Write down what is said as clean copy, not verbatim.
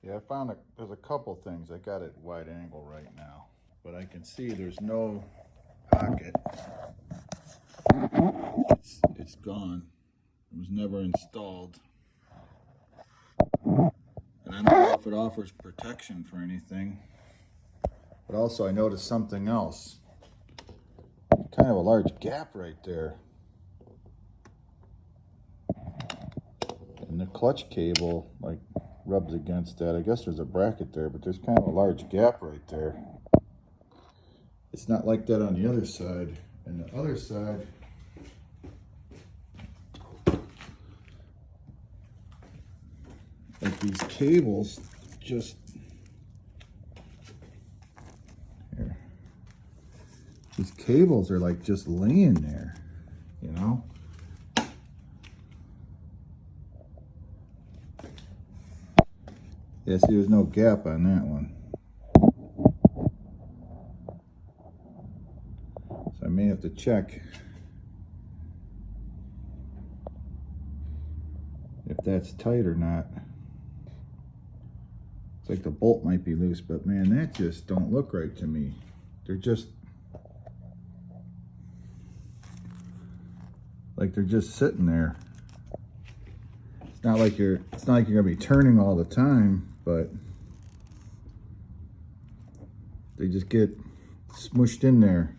Yeah, I found there's a couple things. I got it wide angle right now, but I can see there's no pocket. It's gone. It was never installed. And I don't know if it offers protection for anything. But also I noticed something else. Kind of a large gap right there. And the clutch cable like rubs against that. I guess there's a bracket there, but there's kind of a large gap right there. It's not like that on the other side. And the other side, like these cables just here. These cables are like just laying there, you know? Yeah, see, there's no gap on that one. So I may have to check if that's tight or not. It's like the bolt might be loose, but man, that just don't look right to me. They're just like they're just sitting there. It's not like you're gonna be turning all the time, but they just get smushed in there.